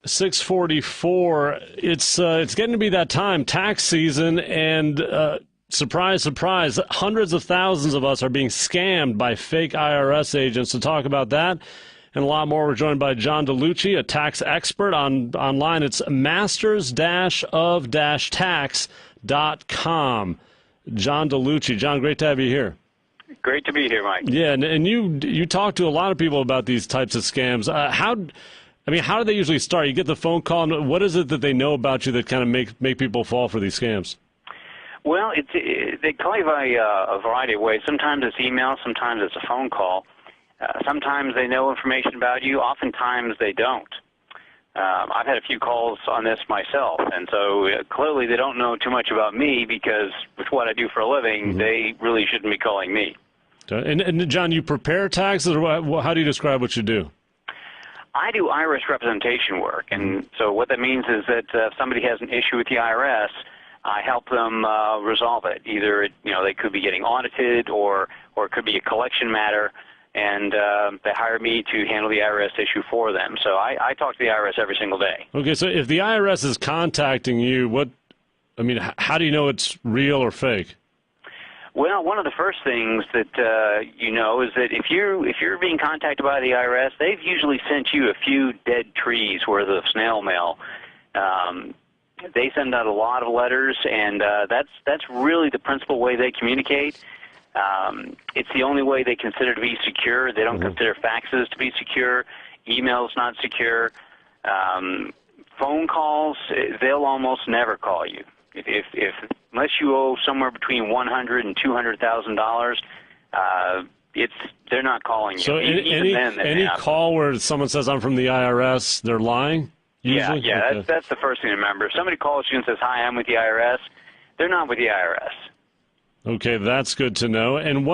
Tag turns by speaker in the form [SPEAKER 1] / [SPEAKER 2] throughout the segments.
[SPEAKER 1] 6:44. It's getting to be that time, tax season, and surprise, surprise, hundreds of thousands of us are being scammed by fake IRS agents. To talk about that and a lot more, we're joined by John DiLucci, a tax expert online. It's masters-of-tax.com. John DiLucci. John, great to have you here.
[SPEAKER 2] Great to be here, Mike.
[SPEAKER 1] Yeah, and you talk to a lot of people about these types of scams. How do they usually start? You get the phone call, and what is it that they know about you that kind of make people fall for these scams?
[SPEAKER 2] Well, they call you by a variety of ways. Sometimes it's email, sometimes it's a phone call. Sometimes they know information about you. Oftentimes they don't. I've had a few calls on this myself, and so clearly they don't know too much about me because with what I do for a living, they really shouldn't be calling me.
[SPEAKER 1] And John, you prepare taxes, or how do you describe what you do?
[SPEAKER 2] I do IRS representation work, and so what that means is that if somebody has an issue with the IRS, I help them resolve it. Either they could be getting audited, or it could be a collection matter, and they hire me to handle the IRS issue for them. So I talk to the IRS every single day.
[SPEAKER 1] Okay, so if the IRS is contacting you, how do you know it's real or fake?
[SPEAKER 2] Well, one of the first things that you know is that if you're being contacted by the IRS, they've usually sent you a few dead trees worth of snail mail. They send out a lot of letters, and that's really the principal way they communicate. It's the only way they consider to be secure. They don't consider faxes to be secure. Email's not secure. Phone calls, they'll almost never call you. Unless you owe somewhere between $100,000 and $200,000, they're not calling you.
[SPEAKER 1] So any call where someone says I'm from the IRS, they're lying? Usually?
[SPEAKER 2] Yeah,
[SPEAKER 1] okay.
[SPEAKER 2] that's the first thing to remember. If somebody calls you and says, "Hi, I'm with the IRS," they're not with the IRS.
[SPEAKER 1] Okay, that's good to know. And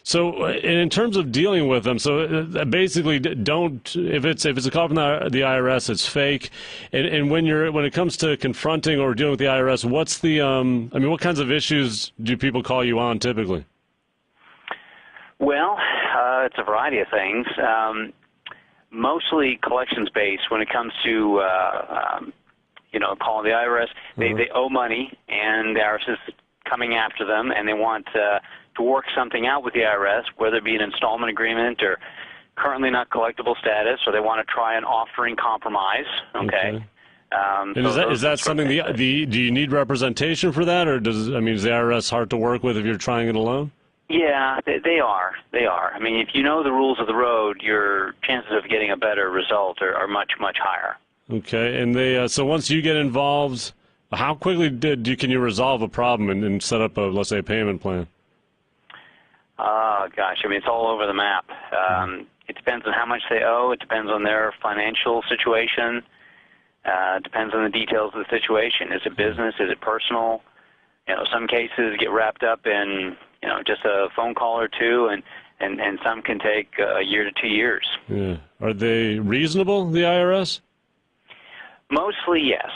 [SPEAKER 1] so in terms of dealing with them, so basically if it's a call from the IRS, it's fake. And when it comes to confronting or dealing with the IRS, what's what kinds of issues do people call you on typically?
[SPEAKER 2] Well, it's a variety of things. Mostly collections based when it comes to calling the IRS. They owe money, and the IRS is coming after them, and they want to work something out with the IRS, whether it be an installment agreement or currently not collectible status, or they want to try an offering compromise. Okay.
[SPEAKER 1] And is that something? Do you need representation for that, or is the IRS hard to work with if you're trying it alone?
[SPEAKER 2] Yeah, they are. They are. I mean, if you know the rules of the road, your chances of getting a better result are much, much higher.
[SPEAKER 1] Okay, and so once you get involved, how quickly can you resolve a problem and set up let's say, a payment plan?
[SPEAKER 2] Gosh, it's all over the map. It depends on how much they owe. It depends on their financial situation. It depends on the details of the situation. Is it business? Is it personal? Some cases get wrapped up in just a phone call or two, and some can take a year to 2 years.
[SPEAKER 1] Yeah. Are they reasonable, the IRS?
[SPEAKER 2] Mostly, yes.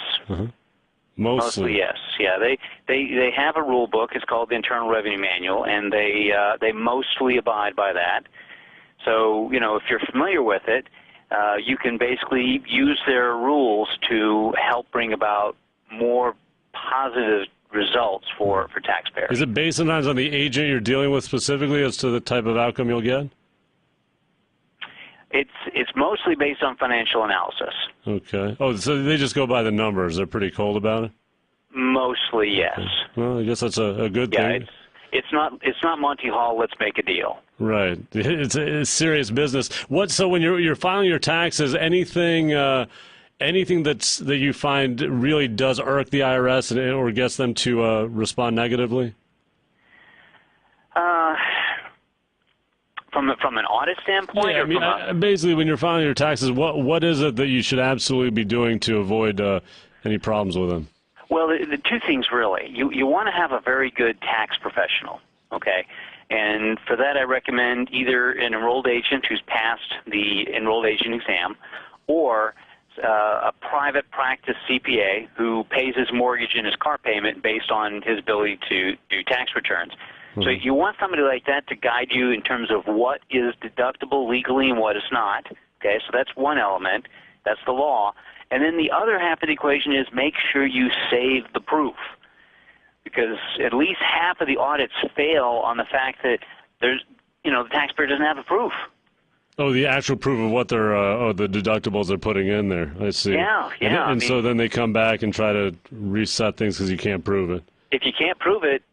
[SPEAKER 2] Mostly, yes. Yeah, they have a rule book. It's called the Internal Revenue Manual, and they mostly abide by that. So, if you're familiar with it, you can basically use their rules to help bring about more positive results for taxpayers.
[SPEAKER 1] Is it based sometimes on the agent you're dealing with specifically as to the type of outcome you'll get?
[SPEAKER 2] It's mostly based on financial analysis.
[SPEAKER 1] Okay. Oh, so they just go by the numbers. They're pretty cold about it?
[SPEAKER 2] Mostly, yes.
[SPEAKER 1] Okay. Well, I guess that's a good thing.
[SPEAKER 2] It's not Monty Hall, let's make a deal.
[SPEAKER 1] Right. It's serious business. So when you're filing your taxes, anything that you find really does irk the IRS or gets them to respond negatively?
[SPEAKER 2] From an audit standpoint?
[SPEAKER 1] Yeah, basically when you're filing your taxes, what is it that you should absolutely be doing to avoid any problems with them?
[SPEAKER 2] Well, the two things really. You want to have a very good tax professional, okay? And for that I recommend either an enrolled agent who's passed the enrolled agent exam, or a private practice CPA who pays his mortgage and his car payment based on his ability to do tax returns. So you want somebody like that to guide you in terms of what is deductible legally and what is not. Okay, so that's one element. That's the law. And then the other half of the equation is make sure you save the proof, because at least half of the audits fail on the fact that the taxpayer doesn't have the proof.
[SPEAKER 1] Oh, the actual proof of what they're the deductibles they're putting in there. I see.
[SPEAKER 2] Yeah.
[SPEAKER 1] And so then they come back and try to reset things because you can't prove it.
[SPEAKER 2] If you can't prove it,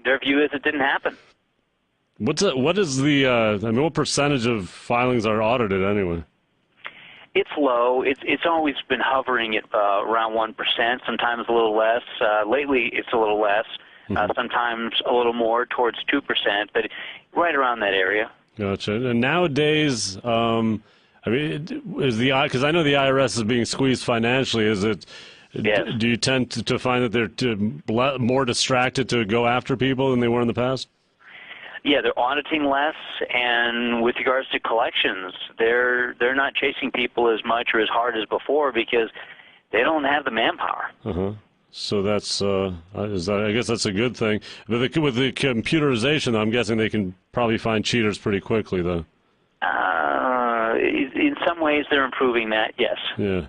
[SPEAKER 2] their view is it didn't happen.
[SPEAKER 1] What percentage of filings are audited anyway?
[SPEAKER 2] It's low. It's always been hovering at around 1%, sometimes a little less. Lately, it's a little less. Sometimes a little more, towards 2%, but right around that area.
[SPEAKER 1] Gotcha. And nowadays, because I know the IRS is being squeezed financially. Is it?
[SPEAKER 2] Yes.
[SPEAKER 1] Do you tend to find that they're more distracted to go after people than they were in the past?
[SPEAKER 2] Yeah, they're auditing less, and with regards to collections, they're not chasing people as much or as hard as before because they don't have the manpower.
[SPEAKER 1] So that's I guess that's a good thing. But with the computerization, I'm guessing they can probably find cheaters pretty quickly, though.
[SPEAKER 2] In some ways, they're improving that, yes.
[SPEAKER 1] Yeah.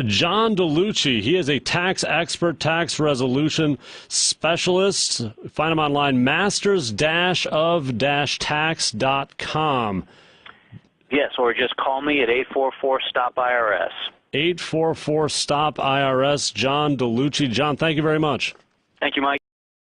[SPEAKER 1] John DiLucci, he is a tax expert, tax resolution specialist. Find him online, masters-of-tax.com.
[SPEAKER 2] Yes, or just call me at 844-STOP-IRS.
[SPEAKER 1] 844-STOP-IRS. John DiLucci. John, thank you very much.
[SPEAKER 2] Thank you, Mike.